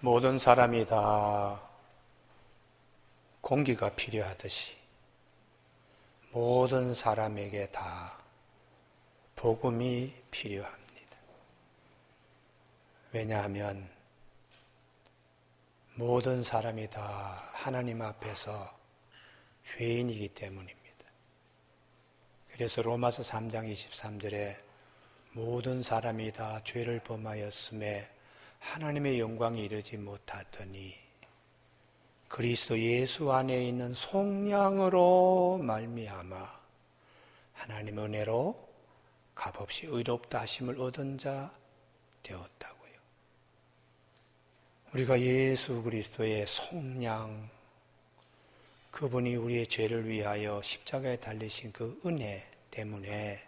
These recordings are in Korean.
모든 사람이 다 공기가 필요하듯이 모든 사람에게 다 복음이 필요합니다. 왜냐하면 모든 사람이 다 하나님 앞에서 죄인이기 때문입니다. 그래서 로마서 3장 23절에 모든 사람이 다 죄를 범하였음에 하나님의 영광에 이르지 못하더니 그리스도 예수 안에 있는 속량으로 말미암아 하나님 은혜로 값없이 의롭다 하심을 얻은 자 되었다고요. 우리가 예수 그리스도의 속량, 그분이 우리의 죄를 위하여 십자가에 달리신 그 은혜 때문에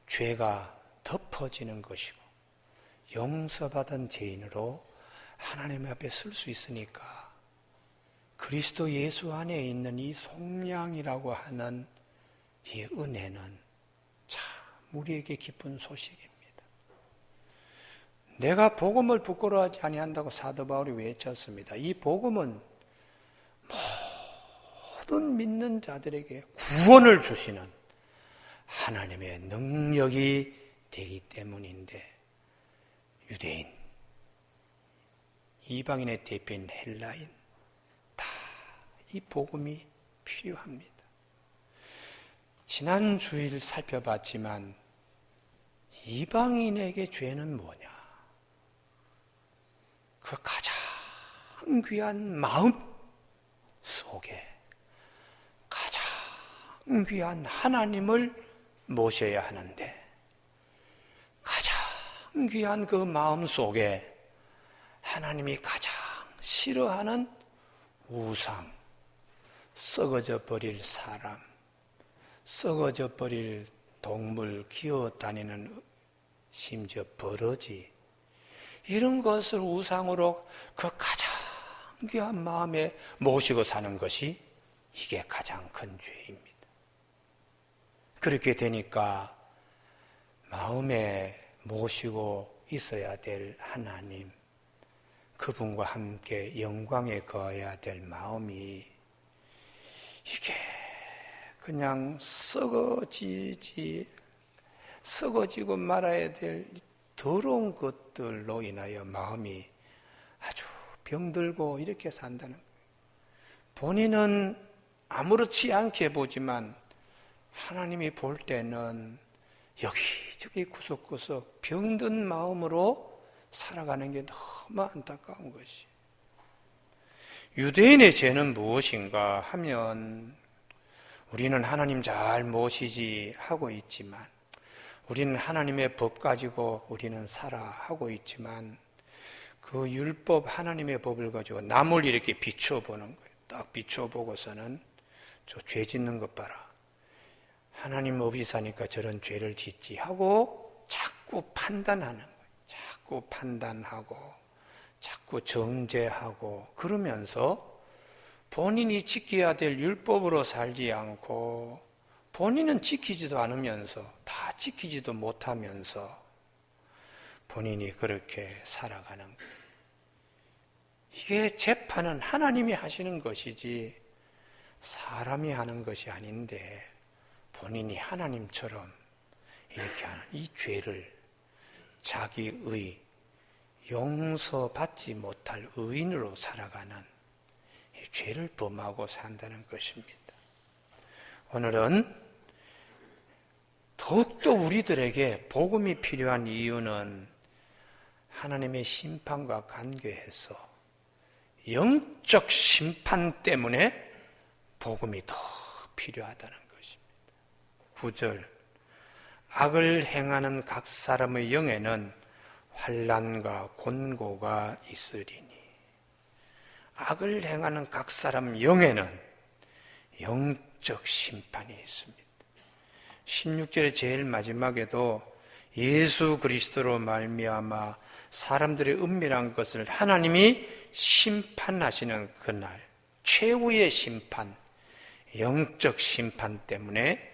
죄가 덮어지는 것이고 용서받은 죄인으로 하나님 앞에 설 수 있으니까 그리스도 예수 안에 있는 이 속량이라고 하는 이 은혜는 참 우리에게 기쁜 소식입니다. 내가 복음을 부끄러워하지 아니한다고 사도 바울이 외쳤습니다. 이 복음은 모든 믿는 자들에게 구원을 주시는 하나님의 능력이 되기 때문인데 유대인, 이방인의 대표인 헬라인 다 이 복음이 필요합니다. 지난 주일 살펴봤지만 이방인에게 죄는 뭐냐? 그 가장 귀한 마음 속에 가장 귀한 하나님을 모셔야 하는데 가장 귀한 그 마음 속에 하나님이 가장 싫어하는 우상, 썩어져 버릴 사람, 썩어져 버릴 동물, 기어다니는 심지어 버러지, 이런 것을 우상으로 그 가장 귀한 마음에 모시고 사는 것이 이게 가장 큰 죄입니다. 그렇게 되니까 마음에 모시고 있어야 될 하나님, 그분과 함께 영광에 거해야 될 마음이 이게 그냥 썩어지고 말아야 될 더러운 것들로 인하여 마음이 아주 병들고 이렇게 산다는 거예요. 본인은 아무렇지 않게 보지만 하나님이 볼 때는 여기저기 구석구석 병든 마음으로 살아가는 게 너무 안타까운 것이. 유대인의 죄는 무엇인가 하면 우리는 하나님 잘 모시지 하고 있지만, 우리는 하나님의 법 가지고 우리는 살아 하고 있지만, 그 율법, 하나님의 법을 가지고 남을 이렇게 비춰보는 거예요. 딱 비춰보고서는 저 죄 짓는 것 봐라, 하나님 없이 사니까 저런 죄를 짓지 하고 자꾸 판단하는 거예요. 자꾸 판단하고 자꾸 정죄하고 그러면서 본인이 지켜야 될 율법으로 살지 않고 본인은 지키지도 않으면서 다 지키지도 못하면서 본인이 그렇게 살아가는 거예요. 이게 재판은 하나님이 하시는 것이지 사람이 하는 것이 아닌데 본인이 하나님처럼 이렇게 하는 이 죄를 자기의 용서받지 못할 의인으로 살아가는 이 죄를 범하고 산다는 것입니다. 오늘은 더욱더 우리들에게 복음이 필요한 이유는 하나님의 심판과 관계해서 영적 심판 때문에 복음이 더 필요하다는 것입니다. 9절, 악을 행하는 각 사람의 영에는 환난과 곤고가 있으리니. 악을 행하는 각 사람 영에는 영적 심판이 있습니다. 16절의 제일 마지막에도 예수 그리스도로 말미암아 사람들의 은밀한 것을 하나님이 심판하시는 그날, 최후의 심판, 영적 심판 때문에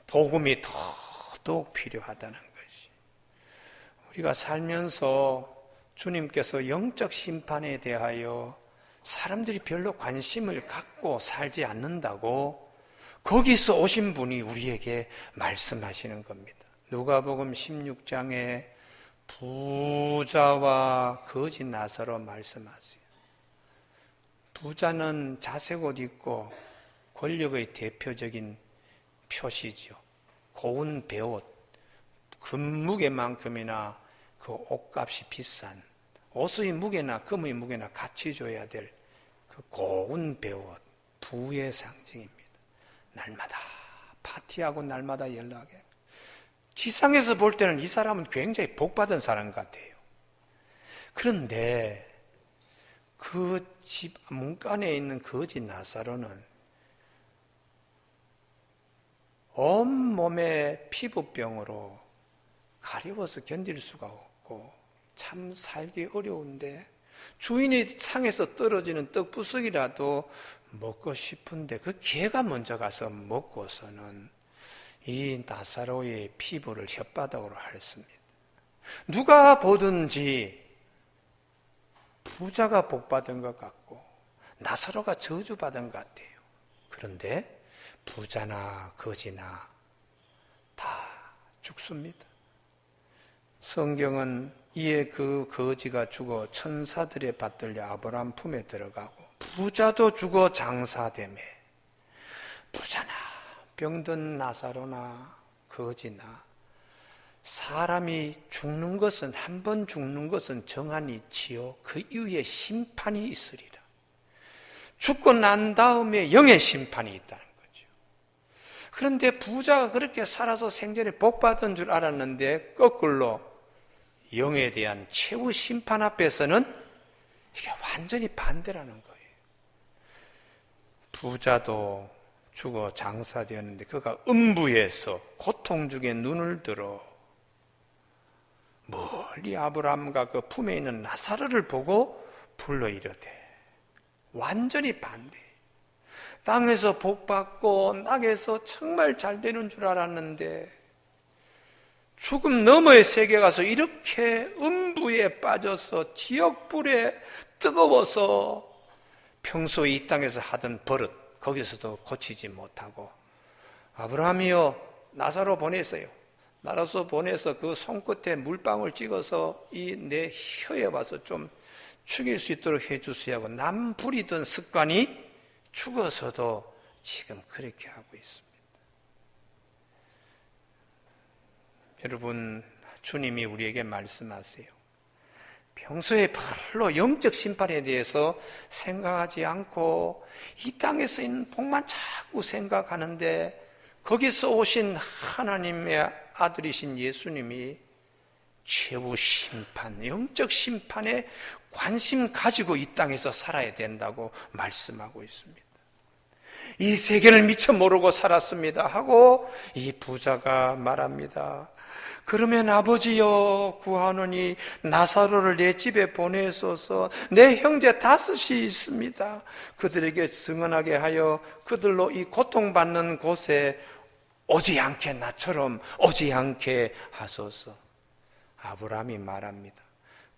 복음이 더더욱 필요하다는 것이. 우리가 살면서 주님께서 영적 심판에 대하여 사람들이 별로 관심을 갖고 살지 않는다고 거기서 오신 분이 우리에게 말씀하시는 겁니다. 누가복음 16장에 부자와 거지 나사로 말씀하세요. 부자는 자색 옷 입고 권력의 대표적인 표시죠. 고운 베옷, 금무게만큼이나 그 옷값이 비싼, 옷의 무게나 금의 무게나 같이 줘야 될 그 고운 베옷, 부의 상징입니다. 날마다 파티하고 날마다 연락해. 지상에서 볼 때는 이 사람은 굉장히 복받은 사람 같아요. 그런데 그 집 문간에 있는 거지 나사로는 온몸에 피부병으로 가려워서 견딜 수가 없고 참 살기 어려운데 주인이 상에서 떨어지는 떡 부스기라도 먹고 싶은데 그 개가 먼저 가서 먹고서는 이 나사로의 피부를 혓바닥으로 핥습니다. 누가 보든지 부자가 복받은 것 같고 나사로가 저주받은 것 같아요. 그런데 부자나 거지나 다 죽습니다. 성경은 이에 그 거지가 죽어 천사들의 받들려 아브라함 품에 들어가고 부자도 죽어 장사되매 부자나 병든 나사로나 거지나 사람이 죽는 것은 한 번 죽는 것은 정한 이치요 그 이후에 심판이 있으리라. 죽고 난 다음에 영의 심판이 있다는 거죠. 그런데 부자가 그렇게 살아서 생전에 복받은 줄 알았는데 거꾸로 영에 대한 최후 심판 앞에서는 이게 완전히 반대라는 거예요. 부자도 죽어 장사되었는데 그가 음부에서 고통 중에 눈을 들어 멀리 아브라함과 그 품에 있는 나사로를 보고 불러 이르되 완전히 반대. 땅에서 복받고 낙에서 정말 잘 되는 줄 알았는데 죽음 너머의 세계 가서 이렇게 음부에 빠져서 지옥불에 뜨거워서 평소에 이 땅에서 하던 버릇 거기서도 고치지 못하고 아브라함이여 나사로 보내세요. 나라서 보내서 그 손끝에 물방울 찍어서 이 내 혀에 와서 좀 죽일 수 있도록 해주세요 하고 남 부리던 습관이 죽어서도 지금 그렇게 하고 있습니다. 여러분, 주님이 우리에게 말씀하세요. 평소에 별로 영적 심판에 대해서 생각하지 않고 이 땅에서 있는 복만 자꾸 생각하는데 거기서 오신 하나님의 아들이신 예수님이 최후 심판, 영적 심판에 관심 가지고 이 땅에서 살아야 된다고 말씀하고 있습니다. 이 세계를 미처 모르고 살았습니다 하고 이 부자가 말합니다. 그러면 아버지여 구하노니 나사로를 내 집에 보내소서. 내 형제 5이 있습니다. 그들에게 증언하게 하여 그들로 이 고통받는 곳에 오지 않게 나처럼 오지 않게 하소서. 아브라함이 말합니다.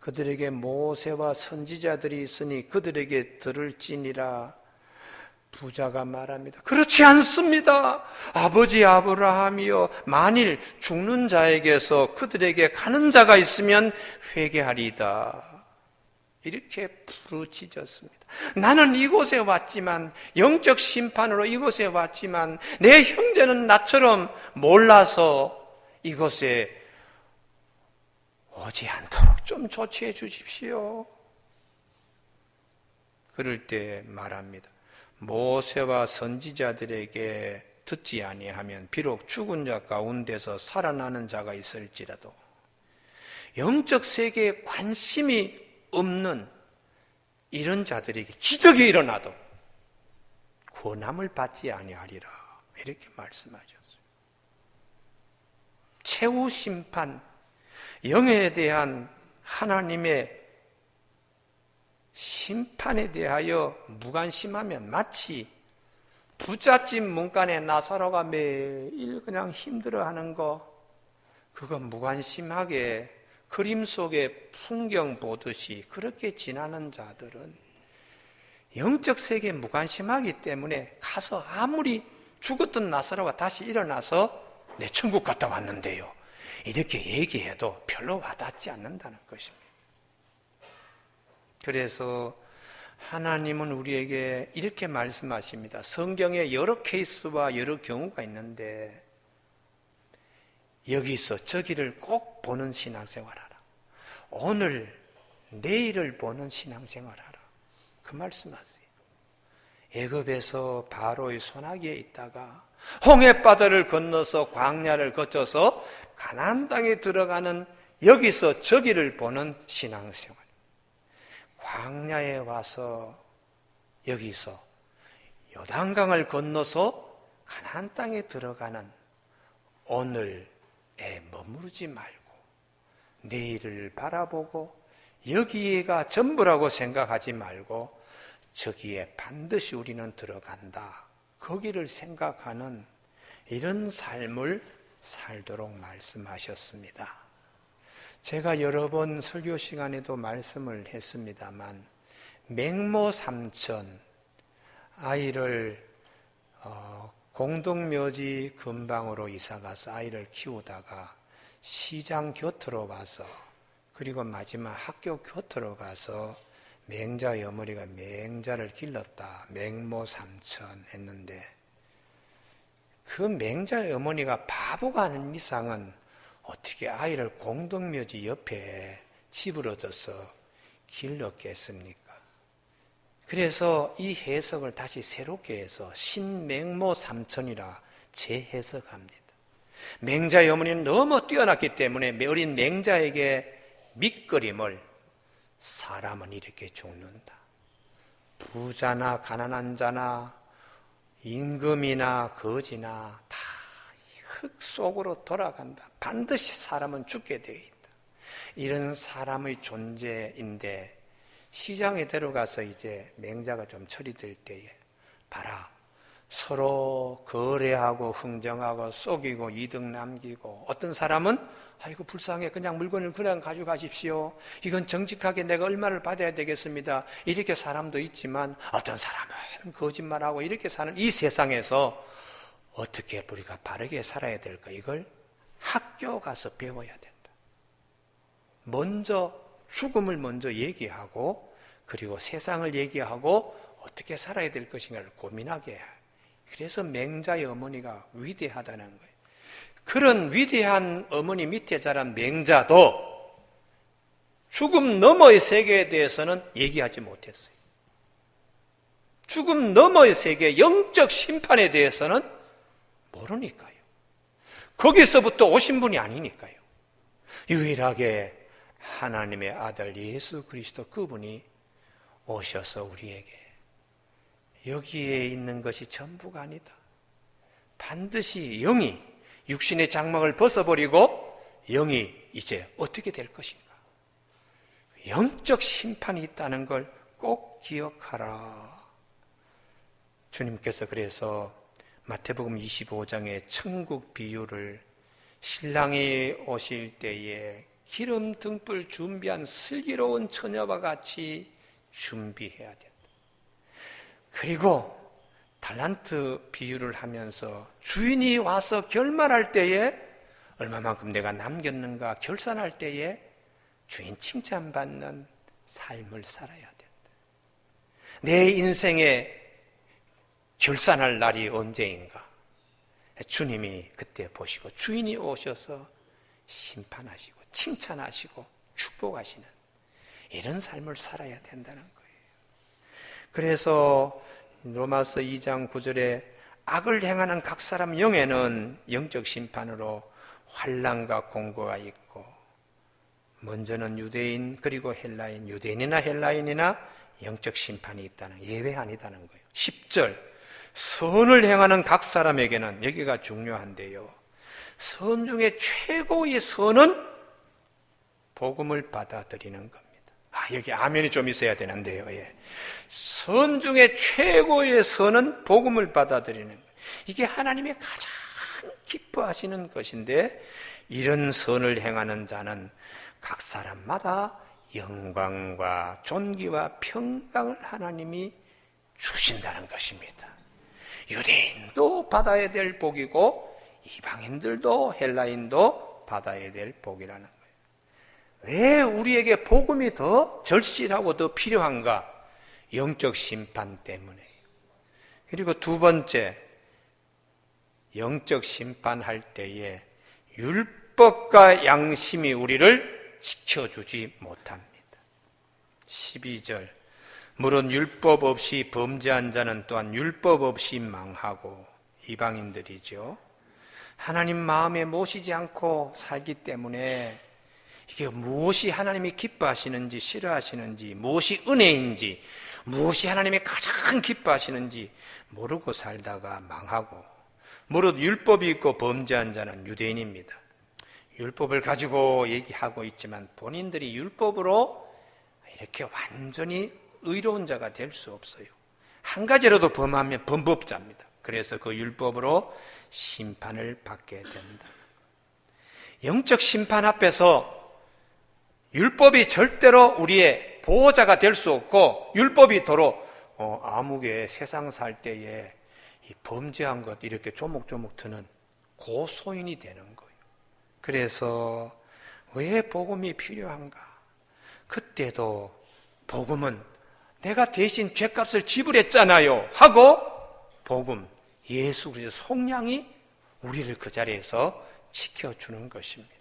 그들에게 모세와 선지자들이 있으니 그들에게 들을지니라. 부자가 말합니다. 그렇지 않습니다. 아버지 아브라함이여, 만일 죽는 자에게서 그들에게 가는 자가 있으면 회개하리이다. 이렇게 부르짖었습니다. 나는 이곳에 왔지만, 영적 심판으로 이곳에 왔지만 내 형제는 나처럼 몰라서 이곳에 오지 않도록 좀 조치해 주십시오. 그럴 때 말합니다. 모세와 선지자들에게 듣지 아니하면 비록 죽은 자 가운데서 살아나는 자가 있을지라도 영적 세계에 관심이 없는 이런 자들에게 기적이 일어나도 구원함을 받지 아니하리라. 이렇게 말씀하셨어요. 최후 심판, 영에 대한 하나님의 심판에 대하여 무관심하면 마치 부잣집 문간에 나사로가 매일 그냥 힘들어하는 거, 그거 무관심하게 그림 속의 풍경 보듯이 그렇게 지나는 자들은 영적 세계에 무관심하기 때문에 가서 아무리 죽었던 나사로가 다시 일어나서 내 천국 갔다 왔는데요, 이렇게 얘기해도 별로 와닿지 않는다는 것입니다. 그래서 하나님은 우리에게 이렇게 말씀하십니다. 성경에 여러 케이스와 여러 경우가 있는데 여기서 저기를 꼭 보는 신앙생활하라. 오늘 내일을 보는 신앙생활하라. 그 말씀하세요. 애굽에서 바로의 손아귀에 있다가 홍해바다를 건너서 광야를 거쳐서 가나안 땅에 들어가는 여기서 저기를 보는 신앙생활. 광야에 와서 여기서 요단강을 건너서 가나안 땅에 들어가는 오늘에 머무르지 말고 내일을 바라보고 여기가 전부라고 생각하지 말고 저기에 반드시 우리는 들어간다. 거기를 생각하는 이런 삶을 살도록 말씀하셨습니다. 제가 여러 번 설교 시간에도 말씀을 했습니다만 맹모 삼천 아이를 공동묘지 근방으로 이사가서 아이를 키우다가 시장 곁으로 와서 그리고 마지막 학교 곁으로 가서 맹자의 어머니가 맹자를 길렀다. 맹모 삼천 했는데 그 맹자의 어머니가 바보가 아닌 이상은 어떻게 아이를 공동묘지 옆에 집을 얻어서 길렀겠습니까? 그래서 이 해석을 다시 새롭게 해서 신맹모 삼천이라 재해석합니다. 맹자의 어머니는 너무 뛰어났기 때문에 어린 맹자에게 밑그림을 사람은 이렇게 죽는다. 부자나 가난한 자나 임금이나 거지나 다 흙 속으로 돌아간다. 반드시 사람은 죽게 되어 있다. 이런 사람의 존재인데 시장에 들어가서 이제 맹자가 좀 처리될 때에 봐라. 서로 거래하고 흥정하고 속이고 이득 남기고 어떤 사람은 아이고 불쌍해 그냥 물건을 그냥 가져가십시오. 이건 정직하게 내가 얼마를 받아야 되겠습니다. 이렇게 사람도 있지만 어떤 사람은 거짓말하고 이렇게 사는 이 세상에서 어떻게 우리가 바르게 살아야 될까? 이걸 학교 가서 배워야 된다. 먼저 죽음을 먼저 얘기하고 그리고 세상을 얘기하고 어떻게 살아야 될 것인가를 고민하게 해. 그래서 맹자의 어머니가 위대하다는 거예요. 그런 위대한 어머니 밑에 자란 맹자도 죽음 너머의 세계에 대해서는 얘기하지 못했어요. 죽음 너머의 세계, 영적 심판에 대해서는 모르니까요. 거기서부터 오신 분이 아니니까요. 유일하게 하나님의 아들 예수 그리스도 그분이 오셔서 우리에게 여기에 있는 것이 전부가 아니다. 반드시 영이 육신의 장막을 벗어버리고 영이 이제 어떻게 될 것인가? 영적 심판이 있다는 걸 꼭 기억하라. 주님께서 그래서 마태복음 25장의 천국 비유를 신랑이 오실 때에 기름 등불 준비한 슬기로운 처녀와 같이 준비해야 된다. 그리고 달란트 비유를 하면서 주인이 와서 결말할 때에 얼마만큼 내가 남겼는가 결산할 때에 주인 칭찬받는 삶을 살아야 된다. 내 인생에 결산할 날이 언제인가? 주님이 그때 보시고 주인이 오셔서 심판하시고 칭찬하시고 축복하시는 이런 삶을 살아야 된다는 거예요. 그래서 로마서 2장 9절에 악을 행하는 각 사람 영에는 영적 심판으로 환난과 공고가 있고 먼저는 유대인 그리고 헬라인, 유대인이나 헬라인이나 영적 심판이 있다는 예외 아니다는 거예요. 10절 선을 행하는 각 사람에게는 여기가 중요한데요. 선 중에 최고의 선은 복음을 받아들이는 겁니다. 여기 아멘이 좀 있어야 되는데요. 예. 선 중에 최고의 선은 복음을 받아들이는 거예요. 이게 하나님의 가장 기뻐하시는 것인데 이런 선을 행하는 자는 각 사람마다 영광과 존귀와 평강을 하나님이 주신다는 것입니다. 유대인도 받아야 될 복이고 이방인들도 헬라인도 받아야 될 복이라는 거예요. 왜 우리에게 복음이 더 절실하고 더 필요한가? 영적 심판 때문에요. 그리고 두 번째, 영적 심판할 때에 율법과 양심이 우리를 지켜주지 못합니다. 12절, 물론 율법 없이 범죄한 자는 또한 율법 없이 망하고, 이방인들이죠. 하나님 마음에 모시지 않고 살기 때문에 이게 무엇이 하나님이 기뻐하시는지 싫어하시는지, 무엇이 은혜인지, 무엇이 하나님이 가장 기뻐하시는지 모르고 살다가 망하고, 무릇 율법이 있고 범죄한 자는 유대인입니다. 율법을 가지고 얘기하고 있지만 본인들이 율법으로 이렇게 완전히 의로운 자가 될 수 없어요. 한 가지라도 범하면 범법자입니다. 그래서 그 율법으로 심판을 받게 된다. 영적 심판 앞에서 율법이 절대로 우리의 보호자가 될 수 없고, 율법이 도로 아무개 세상 살 때에 이 범죄한 것 이렇게 조목조목 드는 고소인이 되는 거예요. 그래서 왜 복음이 필요한가? 그때도 복음은 내가 대신 죄값을 지불했잖아요 하고, 복음, 예수 그리스도 속량이 우리를 그 자리에서 지켜주는 것입니다.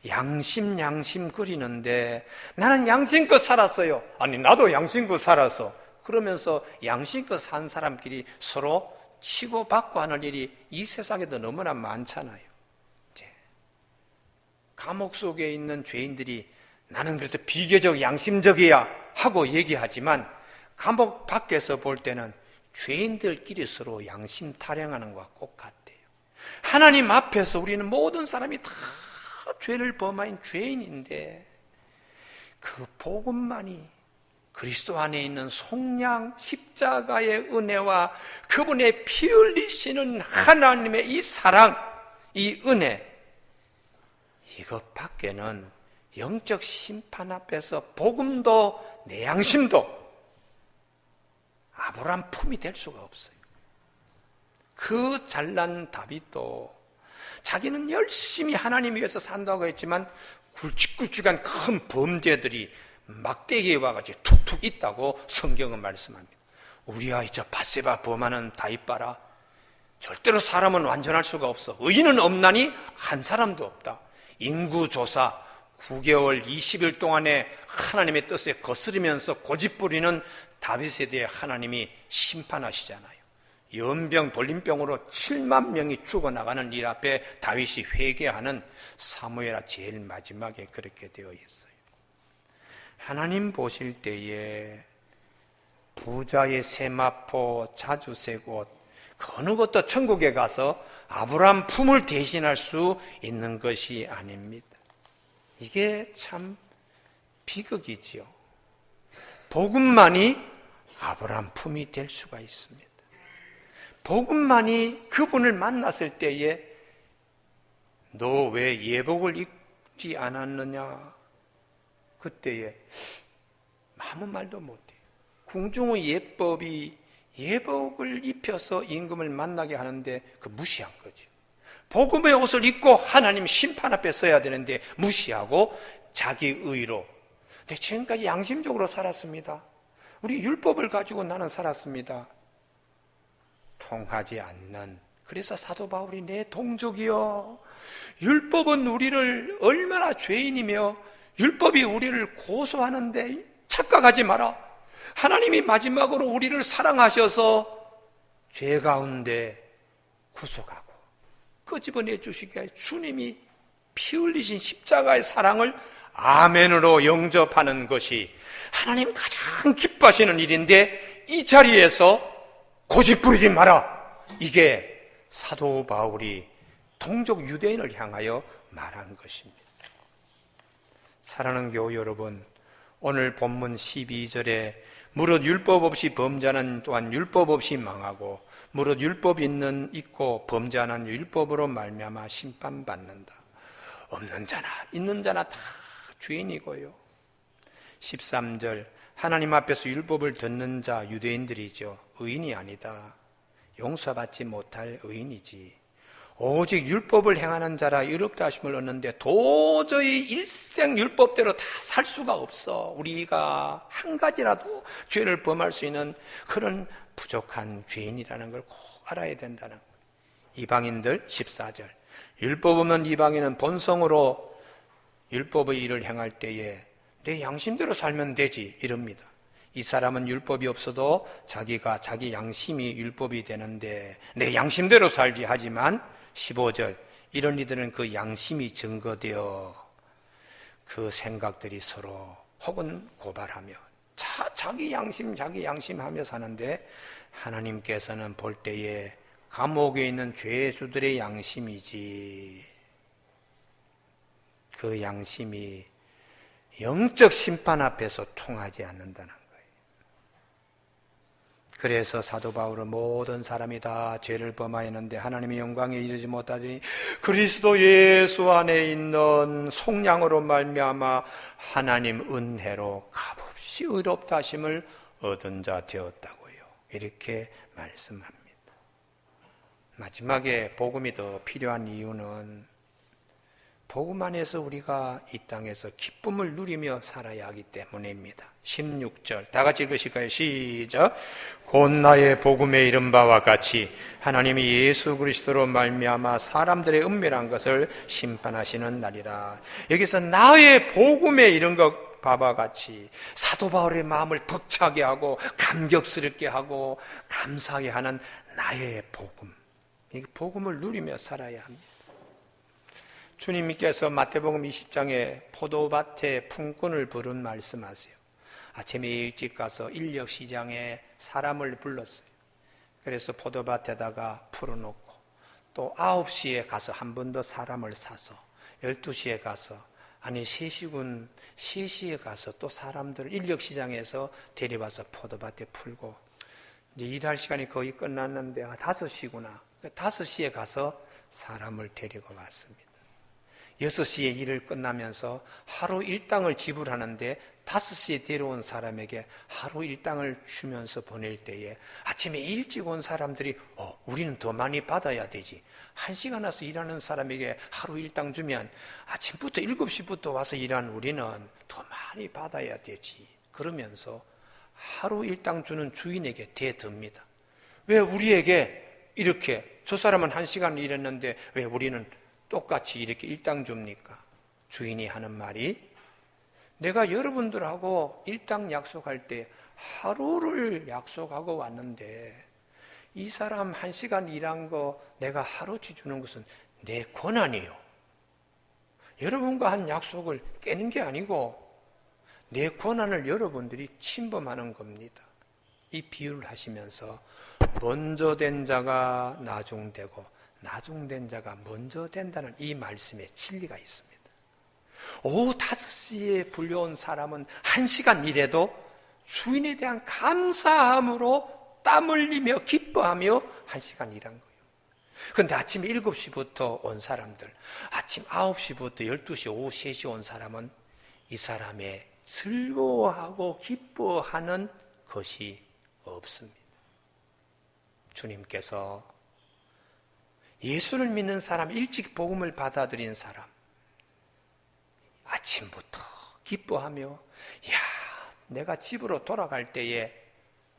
양심 그리는데 나는 양심껏 살았어요. 아니 나도 양심껏 살았어. 그러면서 양심껏 산 사람끼리 서로 치고받고 하는 일이 이 세상에도 너무나 많잖아요. 이제 감옥 속에 있는 죄인들이 나는 그래도 비교적 양심적이야 하고 얘기하지만, 감옥 밖에서 볼 때는 죄인들끼리 서로 양심 타령하는 것과 똑같아요. 하나님 앞에서 우리는 모든 사람이 다 죄를 범한 죄인인데, 그 복음만이, 그리스도 안에 있는 속량 십자가의 은혜와 그분의 피 흘리시는 하나님의 이 사랑, 이 은혜, 이것 밖에는 영적 심판 앞에서 복음도 내 양심도 아브라함 품이 될 수가 없어요. 그 잘난 다윗도 자기는 열심히 하나님 위해서 산다고 했지만 굵직굵직한 큰 범죄들이 막대기에 와가지고 툭툭 있다고 성경은 말씀합니다. 우리야 저 밧세바 범하는 다윗 봐라. 절대로 사람은 완전할 수가 없어. 의인은 없나니 한 사람도 없다. 인구조사 9개월 20일 동안에 하나님의 뜻에 거스르면서 고집부리는 다윗에 대해 하나님이 심판하시잖아요. 연병 돌림병으로 7만 명이 죽어나가는 일 앞에 다윗이 회개하는 사무엘하 제일 마지막에 그렇게 되어 있어요. 하나님 보실 때에 부자의 세마포, 자주색옷, 그 어느 것도 천국에 가서 아브라함 품을 대신할 수 있는 것이 아닙니다. 이게 참 비극이지요. 복음만이 아브라함 품이 될 수가 있습니다. 복음만이 그분을 만났을 때에 너 왜 예복을 입지 않았느냐? 그때에 아무 말도 못해요. 궁중의 예법이 예복을 입혀서 임금을 만나게 하는데 그 무시한 거죠. 복음의 옷을 입고 하나님 심판 앞에 서야 되는데 무시하고 자기 의로, 내 지금까지 양심적으로 살았습니다. 우리 율법을 가지고 나는 살았습니다. 통하지 않는, 그래서 사도 바울이 내 동족이여, 율법은 우리를 얼마나 죄인이며 율법이 우리를 고소하는데 착각하지 마라. 하나님이 마지막으로 우리를 사랑하셔서 죄 가운데 구속하고 끄집어내 주시기에 주님이 피 흘리신 십자가의 사랑을 아멘으로 영접하는 것이 하나님 가장 기뻐하시는 일인데, 이 자리에서 고집 부리지 마라. 이게 사도 바울이 동족 유대인을 향하여 말한 것입니다. 사랑하는 교우 여러분, 오늘 본문 12절에 무릇 율법 없이 범죄하는 또한 율법 없이 망하고 무릇 율법 있고 범죄하는 율법으로 말미암아 심판받는다. 없는 자나 있는 자나 다 주인이고요. 13절 하나님 앞에서 율법을 듣는 자 유대인들이죠. 의인이 아니다. 용서받지 못할 의인이지. 오직 율법을 행하는 자라 의롭다 하심을 얻는데 도저히 일생 율법대로 다 살 수가 없어. 우리가 한 가지라도 죄를 범할 수 있는 그런 부족한 죄인이라는 걸 꼭 알아야 된다는 거예요. 이방인들 14절 율법 없는 이방인은 본성으로 율법의 일을 행할 때에 내 양심대로 살면 되지 이럽니다. 이 사람은 율법이 없어도 자기 양심이 율법이 되는데 내 양심대로 살지. 하지만 15절 이런 이들은 그 양심이 증거되어 그 생각들이 서로 혹은 고발하며 자기 양심 하며 사는데 하나님께서는 볼 때에 감옥에 있는 죄수들의 양심이지 그 양심이 영적 심판 앞에서 통하지 않는다는 거예요. 그래서 사도 바울은 모든 사람이 다 죄를 범하였는데 하나님의 영광에 이르지 못하더니 그리스도 예수 안에 있는 속량으로 말미암아 하나님 은혜로 값없이 의롭다 하심을 얻은 자 되었다고요. 이렇게 말씀합니다. 마지막에 복음이 더 필요한 이유는 복음 안에서 우리가 이 땅에서 기쁨을 누리며 살아야 하기 때문입니다. 16절 다 같이 읽으실까요? 시작. 곧 나의 복음에 이른 바와 같이 하나님이 예수 그리스도로 말미암아 사람들의 은밀한 것을 심판하시는 날이라. 여기서 나의 복음에 이른 것 바와 같이 사도 바울의 마음을 벅차게 하고 감격스럽게 하고 감사하게 하는 나의 복음, 이 복음을 누리며 살아야 합니다. 주님께서 마태복음 20장에 포도밭에 품꾼을 부른 말씀하세요. 아침에 일찍 가서 인력시장에 사람을 불렀어요. 그래서 포도밭에다가 풀어놓고 또 9시에 가서 한 번 더 사람을 사서 12시에 가서 3시에 가서 또 사람들을 인력시장에서 데려와서 포도밭에 풀고 이제 일할 시간이 거의 끝났는데 5시구나. 5시에 가서 사람을 데리고 왔습니다. 6시에 일을 끝나면서 하루 일당을 지불하는데 5시에 데려온 사람에게 하루 일당을 주면서 보낼 때에 아침에 일찍 온 사람들이 우리는 더 많이 받아야 되지. 1시간 와서 일하는 사람에게 하루 일당 주면 아침부터 7시부터 와서 일하는 우리는 더 많이 받아야 되지. 그러면서 하루 일당 주는 주인에게 대듭니다. 왜 우리에게 이렇게 저 사람은 1시간 일했는데 왜 우리는 똑같이 이렇게 일당 줍니까? 주인이 하는 말이 내가 여러분들하고 일당 약속할 때 하루를 약속하고 왔는데 이 사람 1시간 일한 거 내가 하루치 주는 것은 내 권한이요. 여러분과 한 약속을 깨는 게 아니고 내 권한을 여러분들이 침범하는 겁니다. 이 비유를 하시면서 먼저 된 자가 나중되고 나중된 자가 먼저 된다는 이 말씀에 진리가 있습니다. 오후 5시에 불려온 사람은 1시간 일해도 주인에 대한 감사함으로 땀 흘리며 기뻐하며 1시간 일한 거예요. 그런데 아침 7시부터 온 사람들, 아침 9시부터 12시, 오후 3시 온 사람은 이 사람의 즐거워하고 기뻐하는 것이 없습니다. 주님께서 예수를 믿는 사람, 일찍 복음을 받아들인 사람, 아침부터 기뻐하며 내가 집으로 돌아갈 때에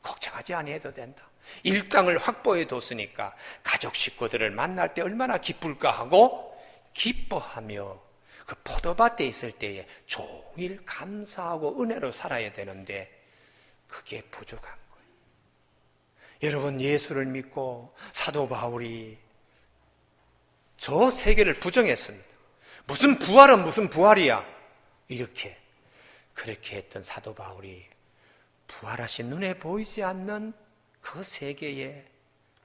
걱정하지 아니해도 된다. 일당을 확보해 뒀으니까 가족 식구들을 만날 때 얼마나 기쁠까 하고 기뻐하며 그 포도밭에 있을 때에 종일 감사하고 은혜로 살아야 되는데 그게 부족한 거예요. 여러분, 예수를 믿고 사도 바울이 저 세계를 부정했습니다. 무슨 부활은 무슨 부활이야. 그렇게 했던 사도 바울이 부활하신 눈에 보이지 않는 그 세계에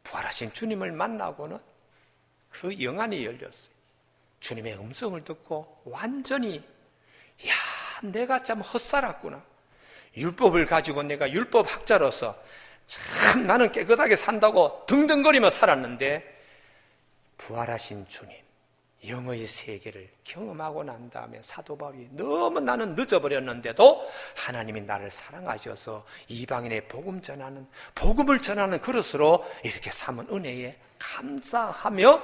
부활하신 주님을 만나고는 그 영안이 열렸어요. 주님의 음성을 듣고 완전히 내가 참 헛살았구나. 율법을 가지고 내가 율법학자로서 참 나는 깨끗하게 산다고 등등거리며 살았는데 부활하신 주님, 영의 세계를 경험하고 난 다음에 사도 바울이 너무 나는 늦어버렸는데도 하나님이 나를 사랑하셔서 이방인의 복음을 전하는 그릇으로 이렇게 삼은 은혜에 감사하며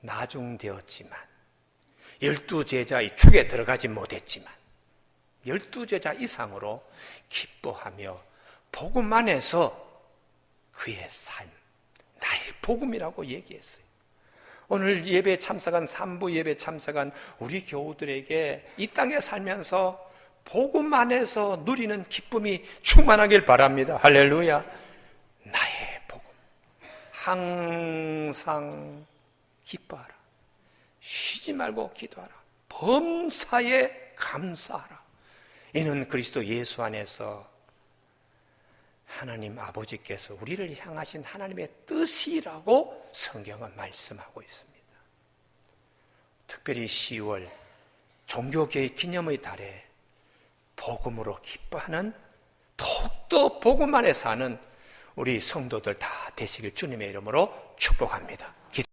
나중되었지만 12제자의 축에 들어가지 못했지만 12제자 이상으로 기뻐하며 복음 안에서 그의 삶, 나의 복음이라고 얘기했어요. 오늘 예배 참석한 3부 예배 참석한 우리 교우들에게 이 땅에 살면서 복음 안에서 누리는 기쁨이 충만하길 바랍니다. 할렐루야. 나의 복음 항상 기뻐하라. 쉬지 말고 기도하라. 범사에 감사하라. 이는 그리스도 예수 안에서 하나님 아버지께서 우리를 향하신 하나님의 뜻이라고 성경은 말씀하고 있습니다. 특별히 10월 종교개혁 기념의 달에 복음으로 기뻐하는, 더욱더 복음 안에 사는 우리 성도들 다 되시길 주님의 이름으로 축복합니다.